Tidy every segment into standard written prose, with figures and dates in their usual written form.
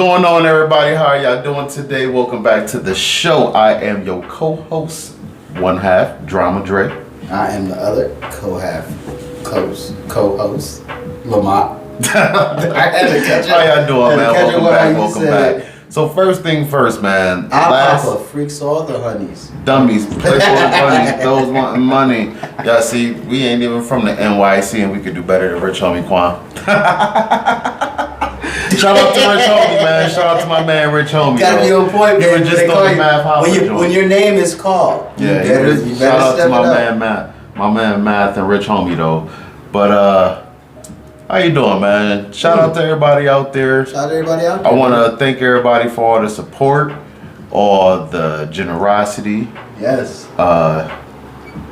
going on, everybody? How are y'all doing today? Welcome back to the show. I am your co-host, one half, Drama Dre. I am the other co-host, Lamont. I had to catch it. How y'all doing, man? Welcome back. So first thing first, man. Papa freaks all the honeys. Dummies, play for the honeys, those wanting money. Y'all see, we ain't even from the NYC and we could do better than Rich Homie Quan. Shout out to Rich Homie, man. Shout out to my man Rich Homie. Gotta be on point, man. You were just on the Math House when your name is called. Yeah, you better shout out to my step man Math and Rich Homie though. But how you doing, man? Shout out to everybody out there. Shout out to everybody out there. I want to thank everybody for all the support, all the generosity. Yes.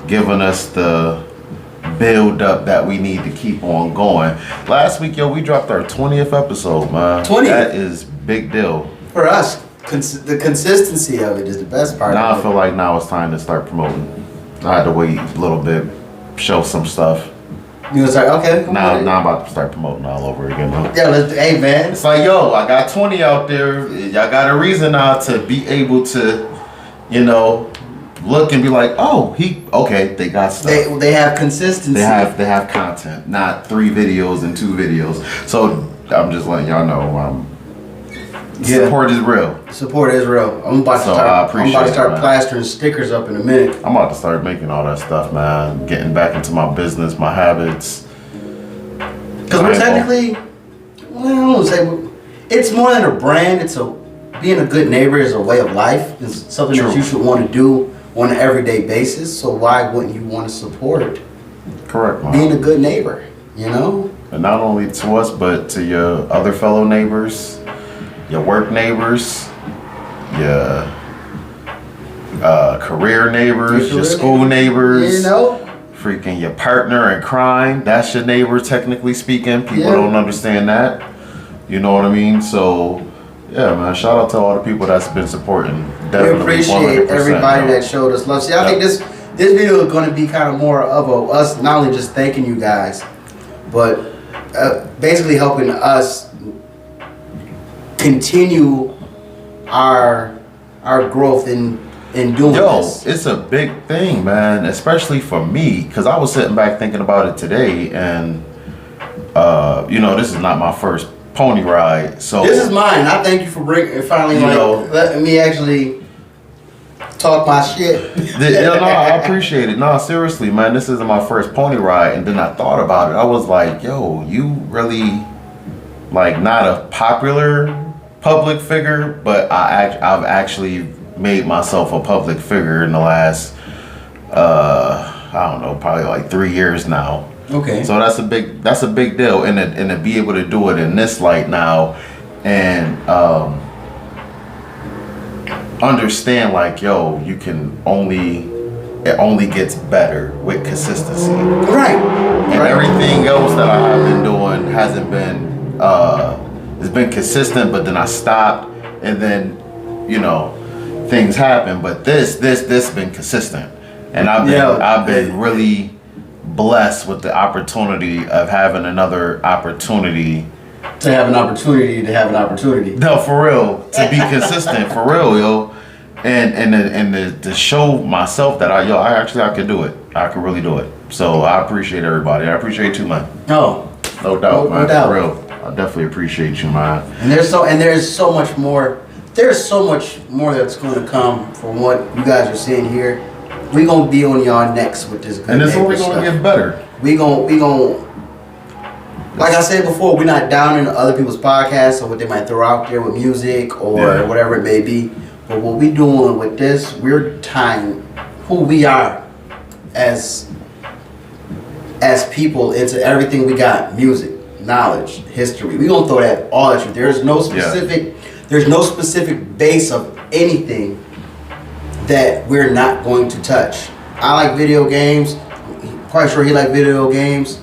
Giving us the build up that we need to keep on going. Last week, we dropped our 20th episode, man. 20. That is big deal. For us, the consistency of it is the best part. Now I feel like now it's time to start promoting. I had to wait a little bit, show some stuff. You was like, okay. Now I'm about to start promoting all over again, man. Yeah, hey, man. It's like, I got 20 out there. Y'all got a reason now to be able to, look and be like, they got stuff. They have consistency. They have content, not 3 videos and 2 videos. So I'm just letting y'all know, support is real. Support is real. I'm about to start plastering stickers up in a minute. I'm about to start making all that stuff, man. Getting back into my business, my habits. Because we're technically, it's more than a brand. Being a good neighbor is a way of life. It's something that you should want to do on an everyday basis. So why wouldn't you want to support? Correct, man. Being a good neighbor, And not only to us, but to your other fellow neighbors, your work neighbors, your career neighbors, your school neighbors, freaking your partner in crime. That's your neighbor, technically speaking. People don't understand that. You know what I mean? So, yeah, man. Shout out to all the people that's been supporting. Definitely, we appreciate everybody that showed us love. See, I think this video is going to be kind of more of us not only just thanking you guys, but basically helping us continue our growth in doing this. It's a big thing, man, especially for me, because I was sitting back thinking about it today, and this is not my first pony ride, so this is mine. I thank you for letting me actually talk my shit. I appreciate it. No, seriously, man, this isn't my first pony ride. And then I thought about it. I was like, you really not a popular public figure, but I've actually made myself a public figure in the last probably 3 years now. Okay. So that's a big deal, and to be able to do it in this light now, and understand it only gets better with consistency. Right. And everything else that I have been doing hasn't been it's been consistent, but then I stopped, and then things happen. But this been consistent, and I've been really blessed with the opportunity of having another opportunity. To have an opportunity. No, for real. To be consistent, for real, and to show myself that I could do it. I could really do it. So I appreciate everybody. I appreciate you, man. No doubt, man. No doubt. For real. I definitely appreciate you, man. And there's so much more. There's so much more that's going to come from what you guys are seeing here. We gonna be on y'all next with this. And it's only gonna get better. We gonna. Like I said before, we're not down in other people's podcasts or what they might throw out there with music or whatever it may be. But what we're doing with this, we're tying who we are as people into everything we got: music, knowledge, history. We're gonna throw that all at you. There's no specific base of anything that we're not going to touch. I like video games. I'm quite sure he likes video games.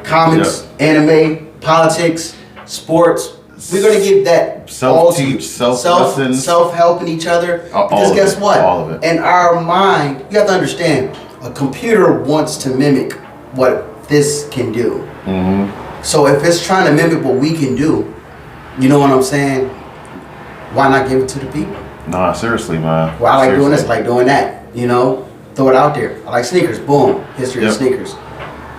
Comics, anime, politics, sports. We're gonna give that self-teach, self-helping each other. Because guess what? All of it. In our mind, you have to understand, a computer wants to mimic what this can do. Mm-hmm. So if it's trying to mimic what we can do, you know what I'm saying? why not give it to the people? Nah, seriously, man. Well, I like doing this, I Seriously. like doing that. You know, throw it out there. I like sneakers. Boom, history of Yep. sneakers.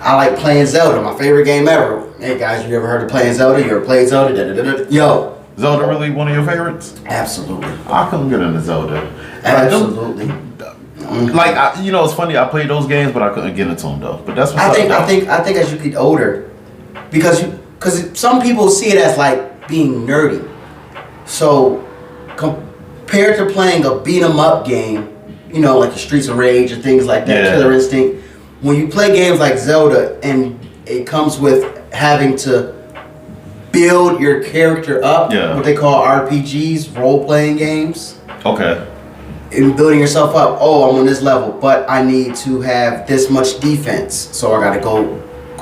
I like playing Zelda, my favorite game ever. Hey guys, you ever heard of playing Zelda? You ever played Zelda? Da-da-da-da. Yo, Zelda really one of your favorites? absolutely, I couldn't get into Zelda. absolutely. Like, you know, it's funny. I played those games, but I couldn't get into them though. But that's what's I up, think, though. I think as you get older, because some people see it as like being nerdy. So compared to playing a beat 'em up game, you know, like the Streets of Rage and things like that, Yeah. Killer Instinct. When you play games like Zelda and it comes with having to build your character up, Yeah. what they call RPGs, role playing games, Okay. and building yourself up. Oh, I'm on this level, but I need to have this much defense, so I gotta go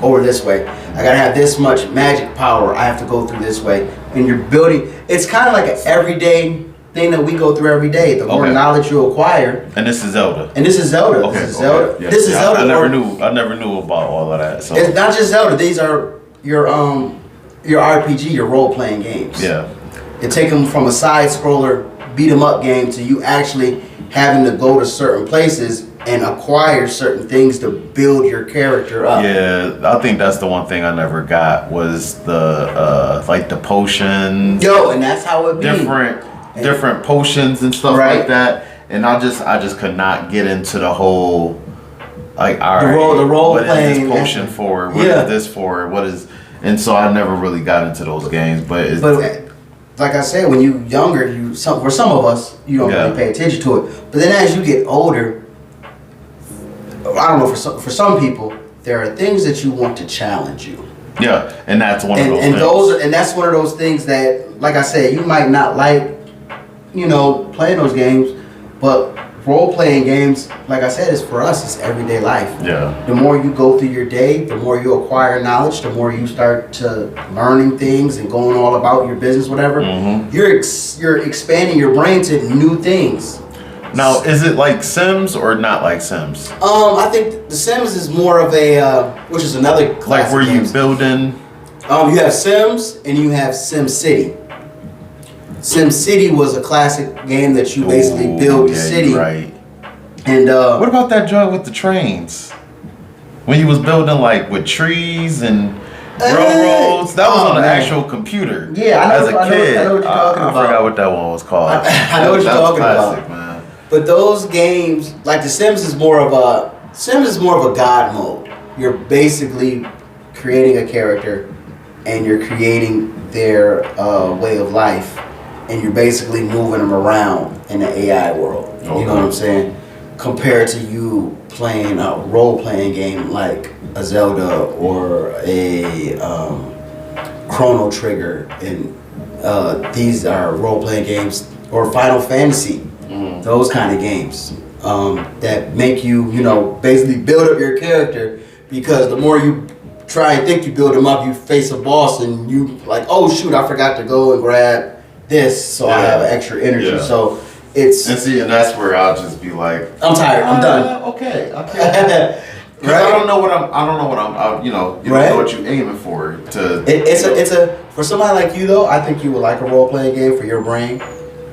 over this way. I gotta have this much magic power. I have to go through this way. And you're building. It's kind of like an everyday thing that we go through every day. The more Okay. knowledge you acquire, And this is Zelda. and this is Zelda. Okay. This is Zelda. Okay. Yeah. This is Yeah, Zelda. I or- never knew about all of that. So It's not just Zelda. These are your RPG, your role playing games. yeah. You take them from a side scroller beat 'em up game to you actually having to go to certain places and acquire certain things to build your character up. Yeah, I think that's the one thing I never got was the like the potions, Yo, and that's how it be. different potions and stuff Right. like that. And I just could not get into the whole like all right, the role what is playing, this potion for? What Yeah. is this for? What is and so I never really got into those games. But it's But like I said, when you younger, for some of us, you don't Yeah. really pay attention to it. But then as you get older, I don't know, for some people, there are things that you want to challenge you. yeah, and that's one of And, those and things. and that's one of those things that, like I said, you might not like, you know, playing those games, but role-playing games, like I said, is for us, it's everyday life. Yeah. The more you go through your day, the more you acquire knowledge, the more you start to learning things and going all about your business, whatever. Mhm. You're expanding your brain to new things. Now, is it like Sims or not like Sims? I think The Sims is more of a, which is another Like classic where you games. building? You have Sims and you have Sim City. Sim City was a classic game that you basically Ooh, build the yeah, city. you're right. And What about that joint with the trains? When you was building like with trees and railroads, that was oh, on an man. actual computer. Yeah, I know- As a I know- kid, I know what you're talking I about. forgot what that one was called. I know what you're That was talking about. classic, man. But those games, like The Sims, is more of a God mode. You're basically creating a character, and you're creating their way of life, and you're basically moving them around in the AI world. You Okay. know what I'm saying? Compared to you playing a role-playing game like a Zelda or a Chrono Trigger, and these are role-playing games, or Final Fantasy. Those kind of games that make you, you know, basically build up your character, because the more you try and think you build them up, you face a boss and you like, oh shoot, I forgot to go and grab this, so I Yeah. have extra energy. Yeah. So it's, And see, and that's where I'll just be like, I'm tired, I'm done. Okay, okay. Right? I don't know what I'm, you know, you Right. don't know what you're aiming for. It's a for somebody like you though, I think you would like a role playing game for your brain.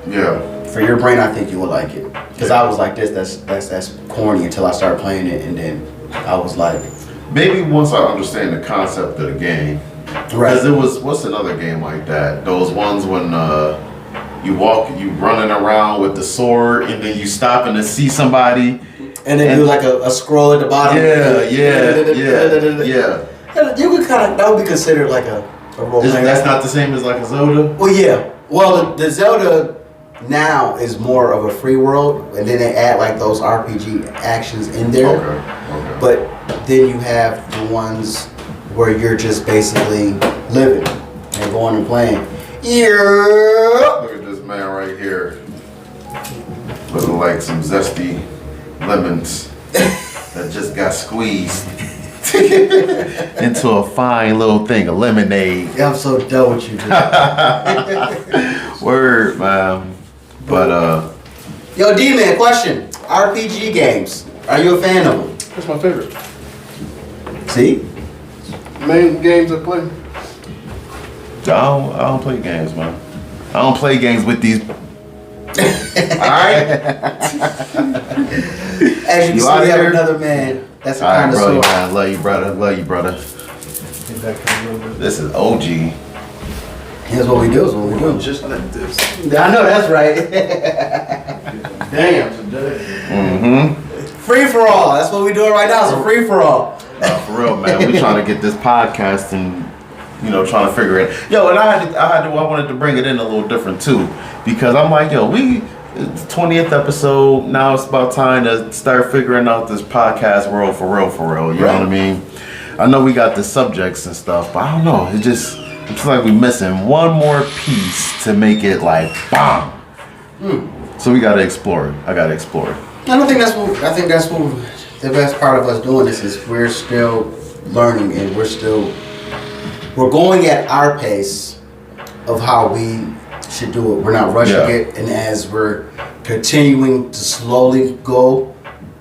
Yeah. For your brain, I think you would like it. Because I was like this, that's corny until I started playing it, and then I was like, Maybe once I understand the concept of the game. Because it was, what's another game like that? Those ones when you running around with the sword and then you stopping to see somebody. And then do like a scroll at the bottom. Yeah. You could kind of, that would be considered like a role playing. That's not the same as like a Zelda? Well, yeah. Well, the Zelda now is more of a free world, and then they add like those RPG actions in there. Okay. But then you have the ones where you're just basically living and going and playing. Yeah. Look at this man right here. Looking like some zesty lemons that just got squeezed into a fine little thing of lemonade. Yeah, I'm so done with you. Dude. Word, man. But Yo, D-Man, question. RPG games. Are you a fan of them? That's my favorite. See? Main games I play. I don't play games, man. I don't play games with these. Alright? As you can see, we have another man. That's a kind of bro, sword. man. Love you, brother. Love you, brother. This is OG. Here's what we do. Is what we do. Just like this. I know that's right. Damn. Mm-hmm. Free for all. That's what we're doing right now. It's a free for all. For real, man. We trying to get this podcast and trying to figure it. Yo, and I wanted to bring it in a little different too, because I'm like, yo, it's 20th episode. Now it's about time to start figuring out this podcast world for real. You know what I mean? I know we got the subjects and stuff, but I don't know. It's like we missing one more piece to make it like bomb. So we gotta explore it. I gotta explore it. I think that's what the best part of us doing this is. We're still learning and we're going at our pace of how we should do it. We're not rushing it, and as we're continuing to slowly go,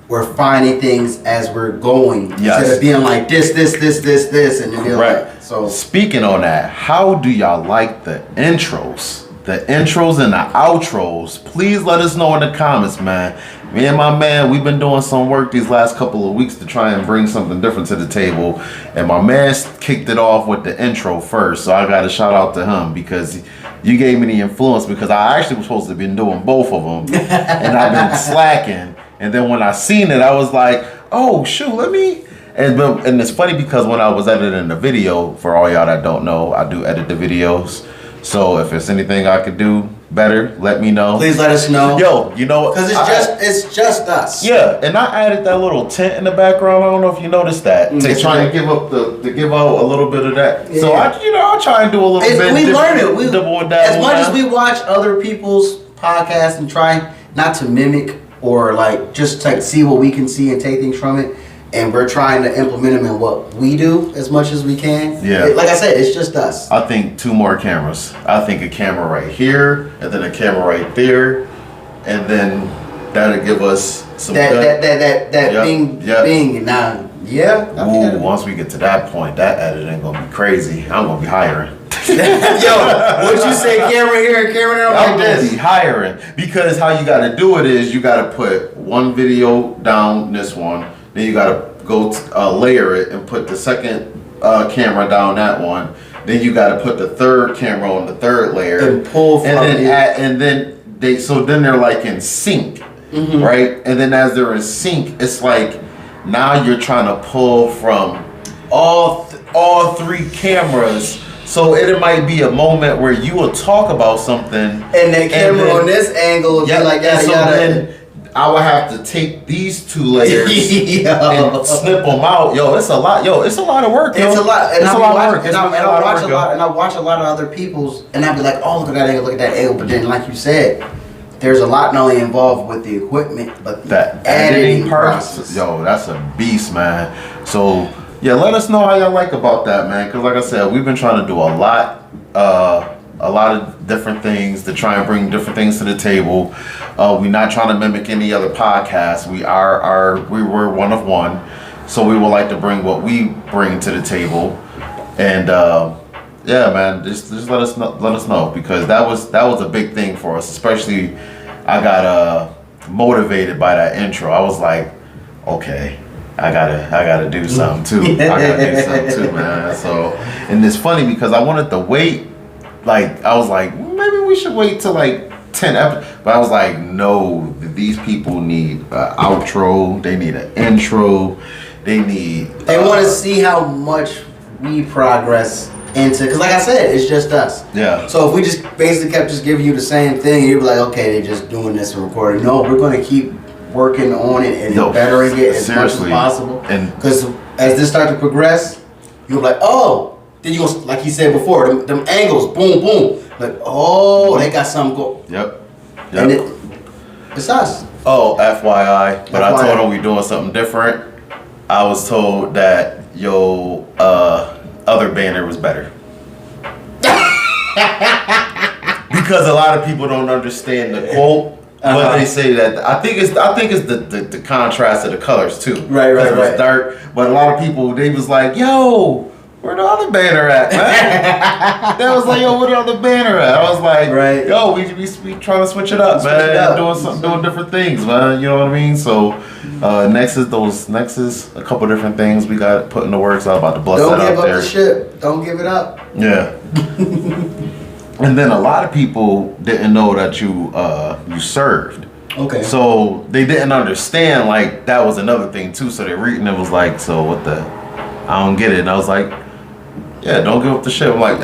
we're finding things as we're going instead of being like this, and then like so. Speaking on that, how do y'all like the intros? The intros and the outros. Please let us know in the comments, man. Me and my man, we've been doing some work these last couple of weeks to try and bring something different to the table. And my man kicked it off with the intro first. So I got to shout out to him because you gave me the influence, because I actually was supposed to be doing both of them. And I've been slacking. And then when I seen it, I was like, oh, shoot, let me. And it's funny because when I was editing the video, for all y'all that don't know, I do edit the videos. So if there's anything I could do better, let me know. Please let us know. Yo, you know what? Because it's just us. Yeah, and I added that little tent in the background. I don't know if you noticed that to try and give out a little bit of that. Yeah. So I try and do a little bit. We learn it. As much as as we watch other people's podcasts and try not to mimic or like just to see what we can see and take things from it. And we're trying to implement them in what we do as much as we can. Yeah. Like I said, it's just us. I think 2 more cameras. I think a camera right here, and then a camera right there, and then that'll give us some bing. Now, Ooh, once we get to that point, that editing gonna be crazy. I'm gonna be hiring. Yo, what you say? Camera here and camera there. I'm gonna be hiring, because how you gotta do it is you gotta put one video down this one. Then you gotta go layer it and put the second camera down that one. Then you gotta put the third camera on the third layer and pull from then they're like in sync, right? And then as they're in sync, it's like now you're trying to pull from all 3 cameras. So it might be a moment where you will talk about something, and the camera on this angle will be like yada yada. I would have to take these 2 layers and snip them out. Yo, it's a lot. Yo, it's a lot of work. It's a lot. And I watch a lot of other people's, and I'll be like, oh, look at that angle, look at that angle. But then, like you said, there's a lot not only involved with the equipment, but the editing process. Yo, that's a beast, man. So yeah, let us know how y'all like about that, man. Because like I said, we've been trying to do a lot of different things to try and bring different things to the table. We're not trying to mimic any other podcast. We were one of one, so we would like to bring what we bring to the table. And yeah, man, just let us know, because that was a big thing for us. Especially, I got motivated by that intro. I was like, okay, I gotta do something too. I gotta do something too, man. So, and it's funny because I wanted to wait. Like, I was like, maybe we should wait till like 10 episodes. But I was like, no, these people need an outro. They need an intro. They want to see how much we progress into. Because like I said, it's just us. Yeah. So if we just basically kept just giving you the same thing, you'd be like, okay, they're just doing this and recording. No, we're going to keep working on it and bettering it as much as possible. And because as this starts to progress, you'll be like, oh. Then you, like he said before, them angles, boom, boom. Like, oh, they got something going. Yep. And it's us. Oh, FYI. But I told him we doing something different. I was told that your other banner was better. Because a lot of people don't understand the quote. But they say that I think it's the contrast of the colors too. Right. It was dark, but a lot of people, they was like, yo, where the other banner at, man? They was like, yo, where the other banner at? I was like, right. Yo, we trying to switch it up, man. Doing different things, man. You know what I mean? So next is a couple different things we got put in the works. I'm about to bust Don't that give out up there. the ship. Don't give it up. Yeah. And then a lot of people didn't know that you served. Okay. So they didn't understand, like, that was another thing too. So they reading it was like, so what the, I don't get it. And I was like, yeah, don't give up the shit. I'm like,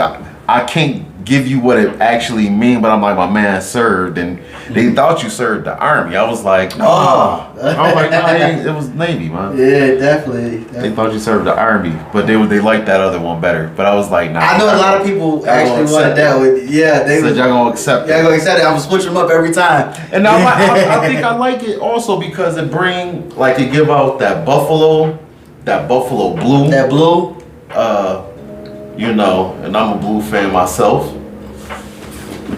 I can't give you what it actually mean, but I'm like, my man served, and they thought you served the Army. I was like, no. I was like, no, it was Navy, man. Yeah, definitely. They thought you served the Army, but they liked that other one better. But I was like, nah. I know a lot of people actually wanted that one. Yeah, they said y'all gonna accept it. Y'all gonna accept it. I'm gonna switch them up every time. And I think I like it also because it bring, like, it give out that buffalo blue. That blue. You know, and I'm a blue fan myself.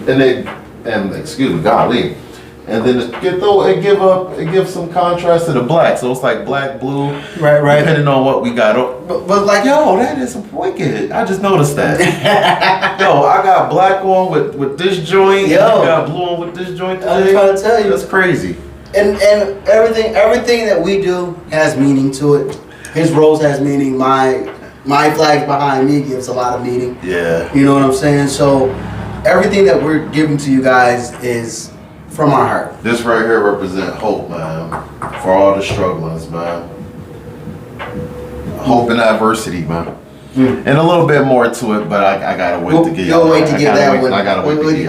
And excuse me, golly. And then it give some contrast to the black. So it's like black, blue, right. Depending on what we got. But like, yo, that is wicked. I just noticed that. Yo, I got black on with this joint. Yo, you got blue on with this joint today. I'm trying to tell you, that's crazy. And everything that we do has meaning to it. His rose has meaning. My flag behind me gives a lot of meaning. Yeah. You know what I'm saying? So everything that we're giving to you guys is from our heart. This right here represent hope, man, for all the strugglings, man. Hope and adversity, man. And a little bit more to it, but I gotta wait to get you. You'll wait to get that one. I gotta wait to get you.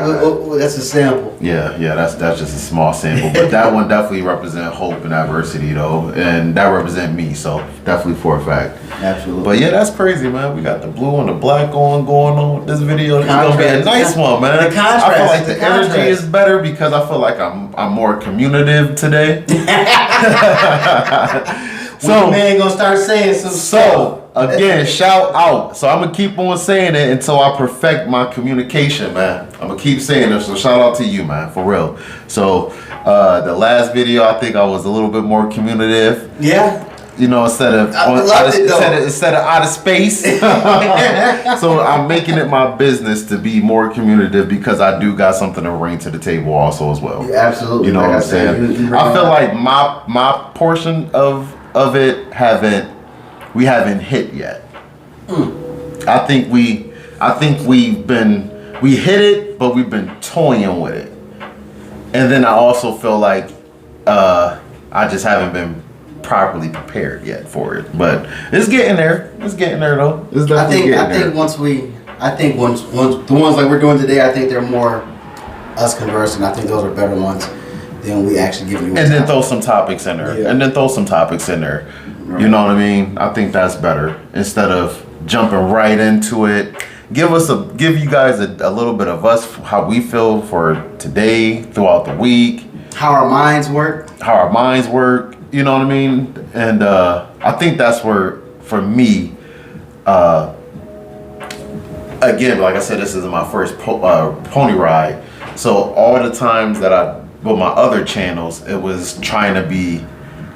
That's a sample. Yeah, that's just a small sample, but that one definitely represent hope and adversity, though, and that represent me, so definitely for a fact. Absolutely. But yeah, that's crazy, man. We got the blue and the black going on with this video. It's gonna be a nice one, man. The contrast. I feel like the energy is better because I feel like I'm more communicative today. So man gonna start saying some stuff. Again, shout out. So I'm gonna keep on saying it until I perfect my communication, man. I'm gonna keep saying it. So shout out to you, man, for real. So the last video, I think I was a little bit more communicative. Yeah. You know, instead of out of space. So I'm making it my business to be more communicative because I do got something to bring to the table also as well. Yeah, absolutely. You know what I'm saying? I feel like my portion of it we haven't hit yet. I think we hit it, but we've been toying with it. And then I also feel like I just haven't been properly prepared yet for it. But it's getting there. It's getting there though. It's definitely getting there. I think once the ones like we're doing today, I think they're more us conversing. I think those are better ones than we actually giving you. And then throw some topics in there. Yeah. And then throw some topics in there. You know what I mean? I think that's better instead of jumping right into it. Give you guys a little bit of us, how we feel for today, throughout the week, how our minds work. You know what I mean? And I think that's where, for me, again, like I said, this is my first pony ride. So all the times that with my other channels, it was trying to be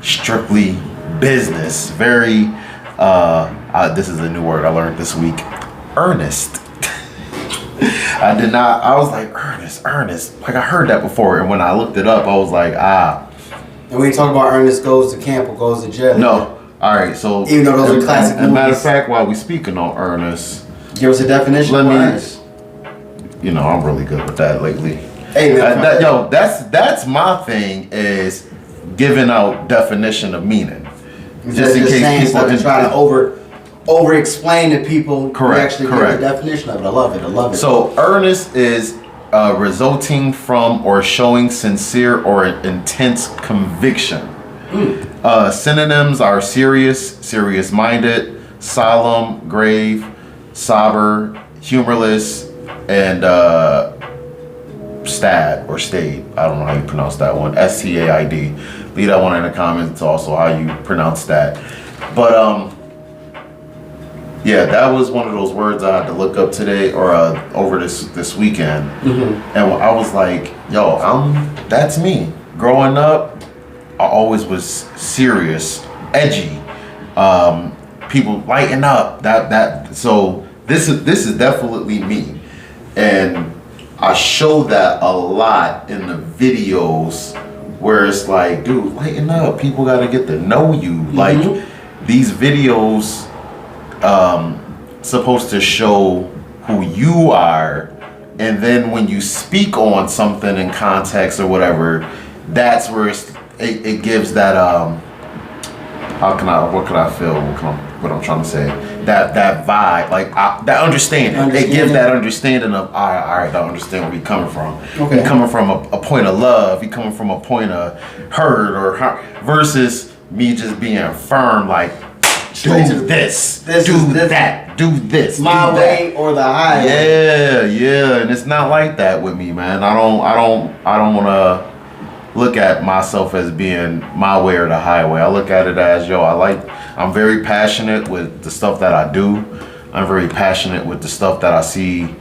strictly business, very this is a new word I learned this week, earnest. I was like, earnest, like I heard that before, and when I looked it up I was like, and when you talk about Ernest goes to camp or goes to jail. No. Alright, so even though those are classic movies. Matter of fact, while we speaking on earnest, give us a definition. You know, I'm really good with that lately. Hey man, that's my thing, is giving out definition of meaning. Just in case people try to over explain to people. Correct. Actually give the definition of it. I love it. So earnest is resulting from or showing sincere or intense conviction. Synonyms are serious minded, solemn, grave, sober, humorless, and stad or stayed. I don't know how you pronounce that one. STAID. Leave that one in the comments also how you pronounce that. But yeah, that was one of those words I had to look up today or over this weekend. And I was like, yo, that's me. Growing up, I always was serious, edgy. people lighten up. So this is definitely me, and I show that a lot in the videos where it's like, dude, lighten up. People got to get to know you. Like these videos, supposed to show who you are, and then when you speak on something in context or whatever, that's where it gives that what can I feel? What I'm trying to say? That vibe, like that understanding. It gives that understanding of all right, I understand where you're coming from. Okay. You're coming from a point of love. You're coming from a point of hurt versus me just being firm, like do this, do that, do this, my way or the highway. Yeah, and it's not like that with me, man. I don't want to look at myself as being my way or the highway. I look at it as, I'm very passionate with the stuff that I do. I'm very passionate with the stuff that I see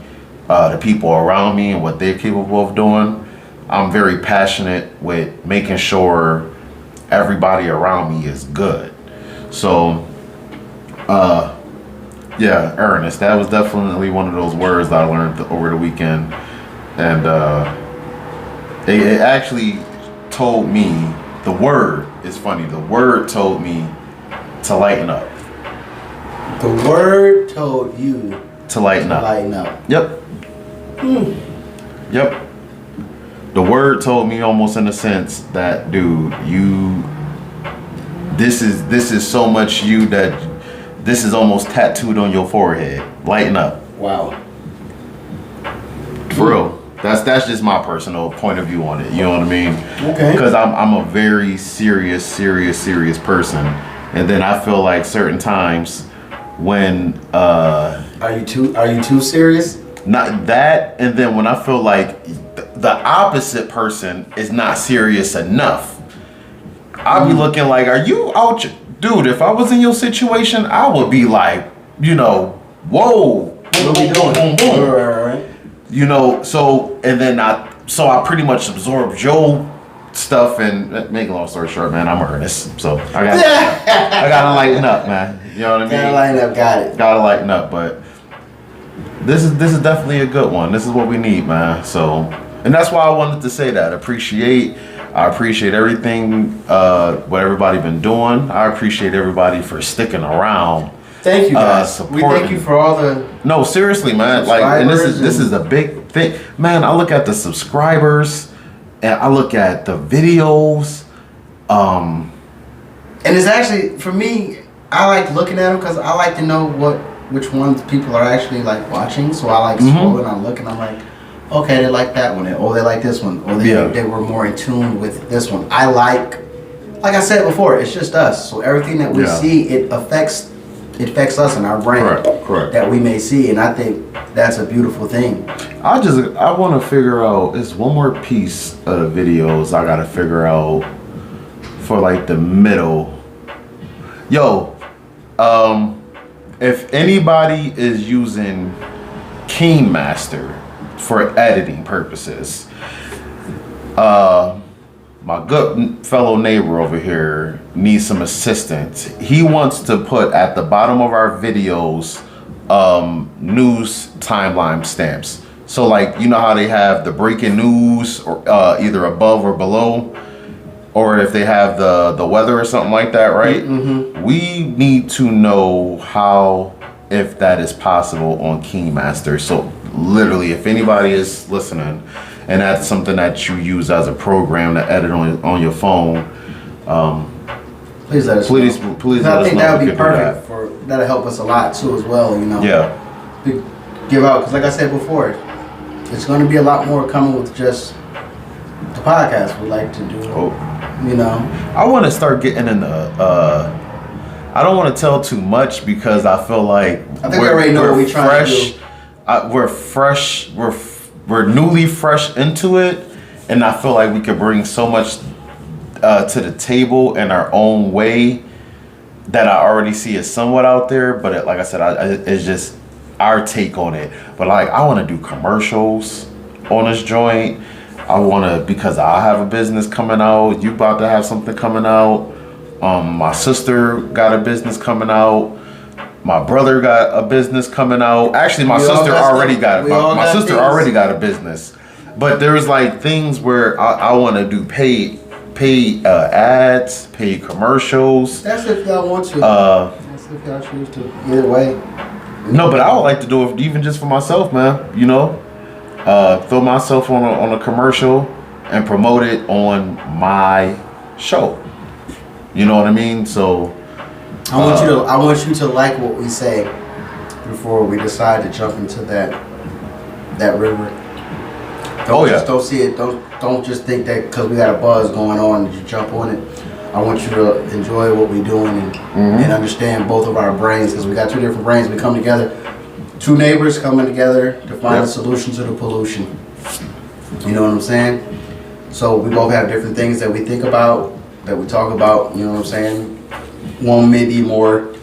the people around me and what they're capable of doing. I'm very passionate with making sure everybody around me is good. So, earnest. That was definitely one of those words that I learned over the weekend. And it actually told me, the word is funny, the word told me to lighten up. The word told you to lighten up. Yep. Yep. The word told me almost in a sense that, dude, this is so much you that this is almost tattooed on your forehead. Lighten up. Wow. For real. That's just my personal point of view on it. You know what I mean? Okay. Because I'm a very serious person, and then I feel like certain times when are you too serious? Not that, and then when I feel like the opposite person is not serious enough, I'll be looking like, are you out? Dude, if I was in your situation, I would be like, whoa. What are we doing? Boom. Right. So and then I pretty much absorbed your stuff, and make a long story short, man, I'm earnest. So I gotta lighten up, man. You know what I mean? Gotta lighten up, Gotta lighten up, but this is definitely a good one. This is what we need, man. So, and that's why I wanted to say that. I appreciate everything what everybody been doing. I appreciate everybody for sticking around. Thank you, guys. We thank you for all the. No, seriously, man. Like, and this is a big thing, man. I look at the subscribers, and I look at the videos. And it's actually, for me, I like looking at them because I like to know which ones people are actually like watching. So I like scrolling. I'm looking. I'm like, okay, they like that one, or they like this one, or they were more in tune with this one. I like I said before, it's just us. So everything that we see, it affects us in our brain. Correct. That we may see, and I think that's a beautiful thing. I want to figure out, it's one more piece of the videos I got to figure out for like the middle. If anybody is using King Master for editing purposes, my good fellow neighbor over here needs some assistance. He wants to put at the bottom of our videos news timeline stamps. So like, you know how they have the breaking news or either above or below, or if they have the weather or something like that, right? Mm-hmm. We need to know if that is possible on King Master. So literally, if anybody is listening and that's something that you use as a program to edit on your phone, please let us know. Please let us know. I think that would be perfect. That'll help us a lot too as well, Yeah. To give out, because like I said before, it's going to be a lot more coming with just the podcast we like to do. I want to start getting in I don't want to tell too much because I feel like I think we already know what we're trying to do. We're fresh. We're newly fresh into it, and I feel like we could bring so much to the table in our own way that I already see is somewhat out there. But like I said, it's just our take on it. But like, I want to do commercials on this joint. I want to, because I have a business coming out. You about to have something coming out. My sister got a business coming out. My brother got a business coming out. Actually, my We all sister got already stuff. got it. We all My got sister things. already got a business. But there's like things where I want to do paid ads, paid commercials. That's if y'all want to. That's if y'all choose to. Either way. No, but I would like to do it even just for myself, man. You know, throw myself on a commercial and promote it on my show. You know what I mean? So I want you to like what we say before we decide to jump into that river. Don't see it. Don't just think that because we got a buzz going on, you jump on it. I want you to enjoy what we're doing and understand both of our brains, because we got two different brains. We come together, two neighbors coming together to find a solution to the pollution. You know what I'm saying? So we both have different things that we think about, that we talk about. You know what I'm saying? One may be more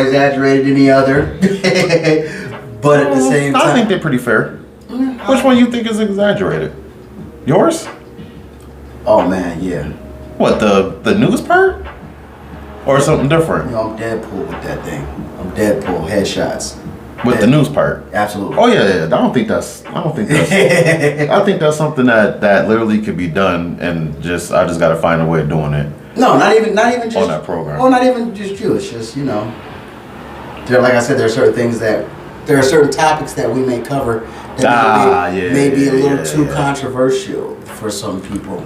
exaggerated than the other, but at the same time, I think they're pretty fair. Which one you think is exaggerated? Yours? Oh man, yeah. What, the news part? Or something different? You know, I'm Deadpool with that thing. I'm Deadpool headshots. With the news part? Absolutely. Oh yeah. I think that's something that literally could be done, and I just gotta find a way of doing it. No, not even just on that program. Well, not even just you. It's just, you know, like I said, there are certain topics that we may cover that may be a little too controversial for some people.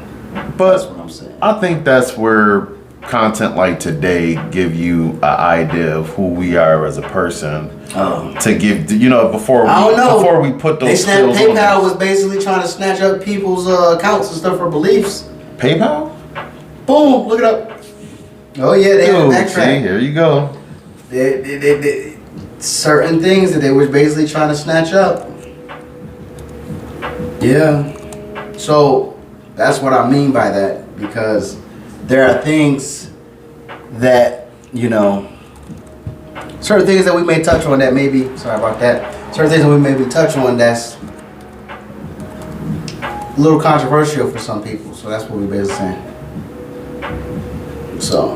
But that's what I'm saying. I think that's where content like today give you an idea of who we are as a person. To give, you know, before we put those skills PayPal was basically trying to snatch up people's accounts and stuff for beliefs. PayPal? Boom, look it up. Oh yeah, they have backtrack. See, here you go. They certain things that they were basically trying to snatch up. Yeah. So that's what I mean by that, because there are things that, you know, certain things that we may touch on that maybe, sorry about that, certain things that we maybe touch on that's a little controversial for some people. So that's what we're basically saying. So,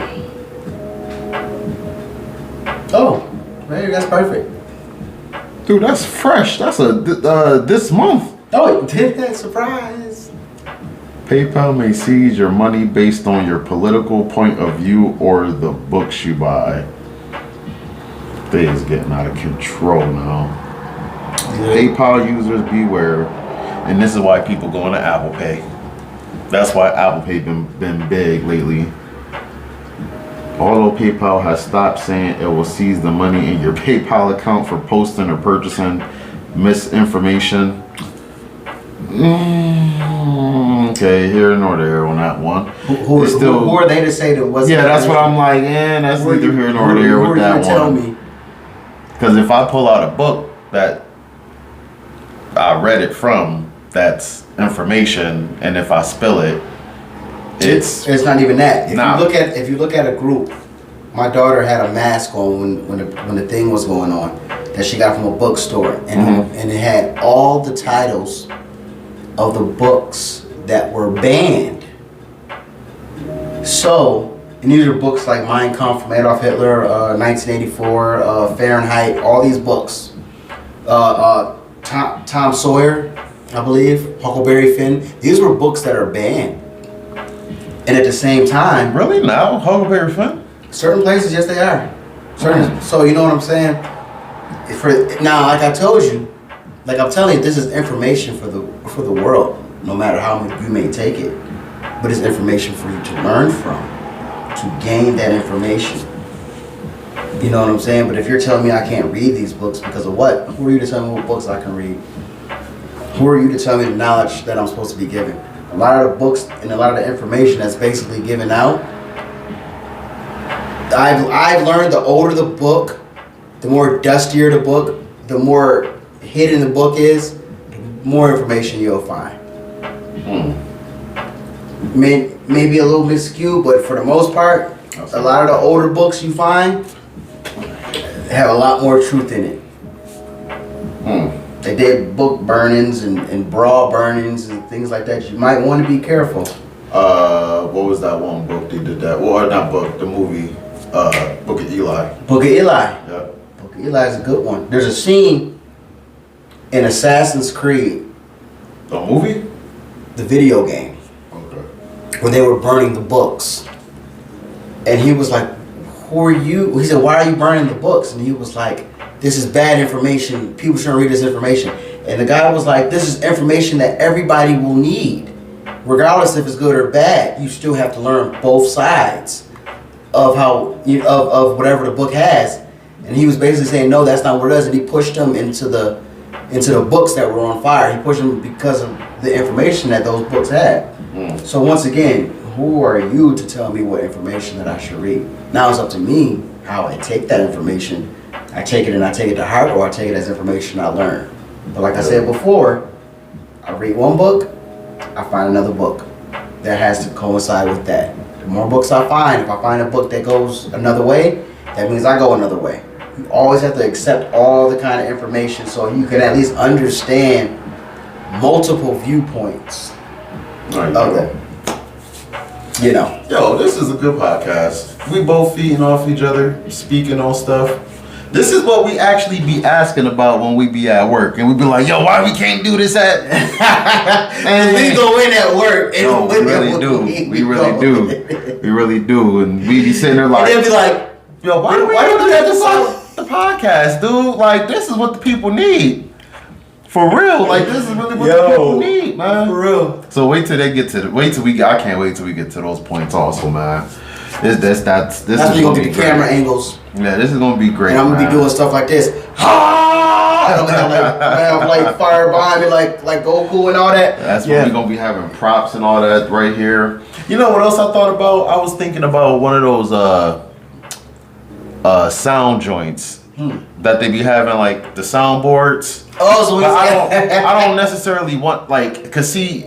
maybe that's perfect. Dude, that's fresh. That's this month. Oh, did that surprise? PayPal may seize your money based on your political point of view or the books you buy. They is getting out of control now. Yeah. PayPal users beware, and this is why people go into Apple Pay. That's why Apple Pay been big lately. Although PayPal has stopped saying it will seize the money in your PayPal account for posting or purchasing misinformation. Okay, here nor there on that one. Who are they to say that wasn't? Yeah, that's what I'm like. That's neither here nor there with that one. Tell me. Because if I pull out a book that I read it from, that's information, and if I spill it, it's not even that. If you look at a group, my daughter had a mask on when the thing was going on that she got from a bookstore, and it had all the titles of the books that were banned. So, and these are books like Mein Kampf from Adolf Hitler, 1984, Fahrenheit, all these books. Tom Sawyer, I believe, Huckleberry Finn. These were books that are banned. And at the same time, really now, Huckleberry Finn? Certain places, yes, they are. So you know what I'm saying? Now, like I told you, like I'm telling you, this is information for the world. No matter how you may take it, but it's information for you to learn from, to gain that information. You know what I'm saying? But if you're telling me I can't read these books because of what? Who are you to tell me what books I can read? Who are you to tell me the knowledge that I'm supposed to be given? A lot of the books and a lot of the information that's basically given out, I've learned the older the book, the more dustier the book, the more hidden the book is, the more information you'll find. Maybe a little bit skewed, but for the most part, a lot of the older books you find have a lot more truth in it. They did book burnings and bra burnings and things like that. You might want to be careful. What was that one book they did that? Well, not book, the movie. Book of Eli. Book of Eli. Yep. Book of Eli is a good one. There's a scene in Assassin's Creed, The movie? the video game, Okay. when they were burning the books. And he was like, who are you? He said, why are you burning the books? And he was like, this is bad information. People shouldn't read this information. And the guy was like, this is information that everybody will need. Regardless if it's good or bad, you still have to learn both sides of of whatever the book has. And he was basically saying, no, that's not what it is. And he pushed them into the books that were on fire. He pushed them because of the information that those books had. So once again, who are you to tell me what information that I should read? Now it's up to me how I take that information. I take it and I take it to heart, or I take it as information I learn. But like I said before, I read one book, I find another book that has to coincide with that. The more books I find, if I find a book that goes another way, that means I go another way. You always have to accept all the kind of information so you can at least understand multiple viewpoints of it. You know. Yo, this is a good podcast. We both feeding off each other, speaking on stuff. This is what we actually be asking about when we be at work, and we be like, "Yo, why we can't do this at?" And we go in at work, and No, we really do. We really do. We really do, and we be sitting there like, and they'll be like, "Yo, why why don't we have the podcast, dude? Like, this is what the people need." For real, like this is really what the people need, man. For real. So wait till they get to I can't wait till we get to those points also, man. This is when you're gonna get the camera angles. Yeah, this is gonna be great. And I'm gonna be doing stuff like this. I'm gonna have like fire behind me, like Goku and all that. That's when we're gonna be having props and all that right here. You know what else I thought about? I was thinking about one of those sound joints that they be having, like the soundboards. Oh, so I don't necessarily want, like, cause see,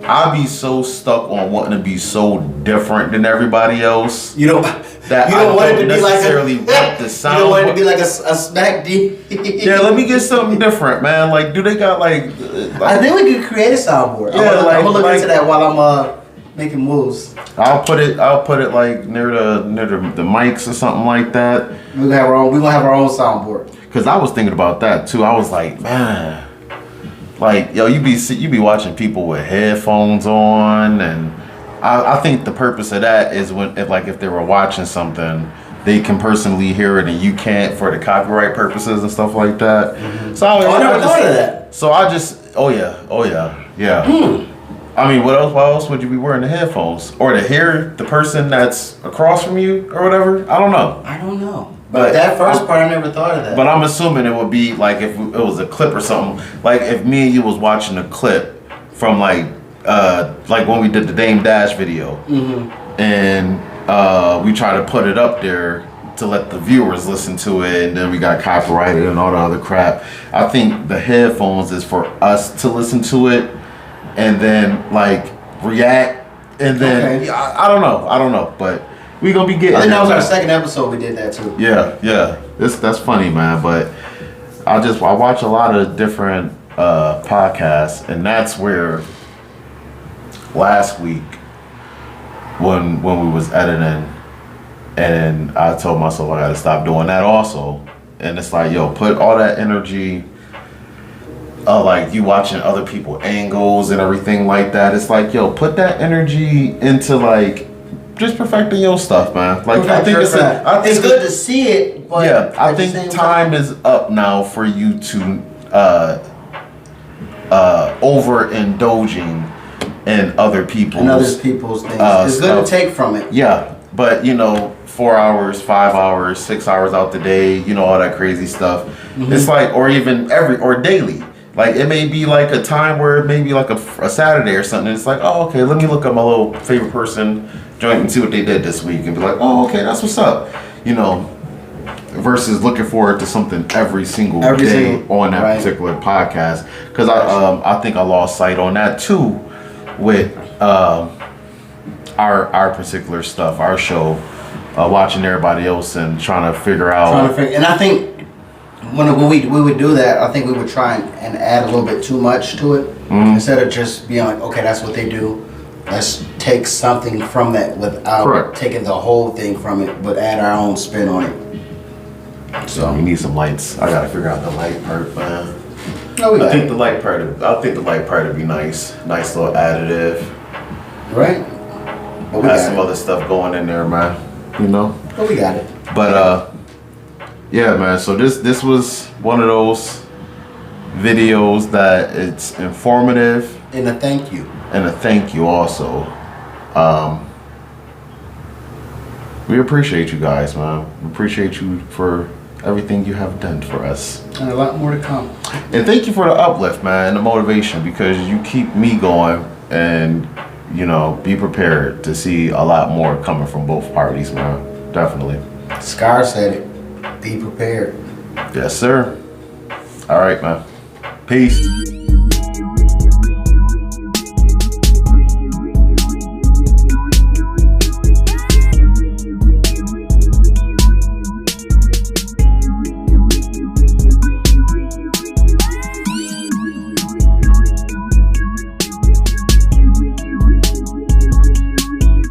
I be so stuck on wanting to be so different than everybody else. You don't want it to be like the sound. You don't want it to be like a snack D. Yeah, let me get something different, man. Like, do they got like I think we could create a soundboard. Yeah, I'm gonna look into that while I'm making moves. I'll put it like near the mics or something like that. We're gonna have our own soundboard. Cause I was thinking about that too. I was like, man, like, yo, you be watching people with headphones on, and I think the purpose of that is if they were watching something, they can personally hear it and you can't, for the copyright purposes and stuff like that. Mm-hmm. So I never thought of that. So I just, oh yeah. I mean, what else would you be wearing the headphones? Or to hear the person that's across from you or whatever? I don't know. But that first part, I never thought of that. But I'm assuming it would be like if it was a clip or something. Like if me and you was watching a clip from like when we did the Dame Dash video. Mm-hmm. And we try to put it up there to let the viewers listen to it, and then we got copyrighted and all the other crap. I think the headphones is for us to listen to it and then like react, and then okay. I don't know, but we gonna be getting. I think that was our second episode. We did that too. Yeah. That's funny, man. But I watch a lot of different podcasts, and that's where last week when we was editing, and I told myself I gotta stop doing that also. And it's like, yo, put all that energy. Like you watching other people angles and everything like that. It's like, yo, put that energy into like just perfecting your stuff, man. Like I think it's good to see it, but yeah, I think time is up now for you to overindulging in other people's things. It's good to take from it. Yeah, but 4 hours, 5 hours, 6 hours out the day, all that crazy stuff. Mm-hmm. It's like, or even daily. Like it may be like a time where it may be like a Saturday or something. And it's like, oh, okay, let me look up my little favorite person joint and see what they did this week, and be like, oh, okay, that's what's up. Versus looking forward to something every single day on that particular podcast. Because I think I lost sight on that too with our particular stuff, our show, watching everybody else and trying to figure out. And I think when we would do that, I think we would try and add a little bit too much to it, instead of just being like, okay, that's what they do, let's take something from that without Correct. taking the whole thing from it, but add our own spin on it. So we need some lights. I gotta figure out the light part, man. No, we I got think it. the light part. I think the light part would be nice. Nice little additive. Right? But we Have got some it. other stuff going in there, man. You know. But we got it. But yeah, man. So this was one of those videos that it's informative And a thank you. and a thank you also. We appreciate you guys, man. We appreciate you for everything you have done for us. And a lot more to come. And thank you for the uplift, man, and the motivation, because you keep me going, and you know, be prepared to see a lot more coming from both parties, man. Definitely. Scar said it. Be prepared. Yes, sir. All right, man. Peace.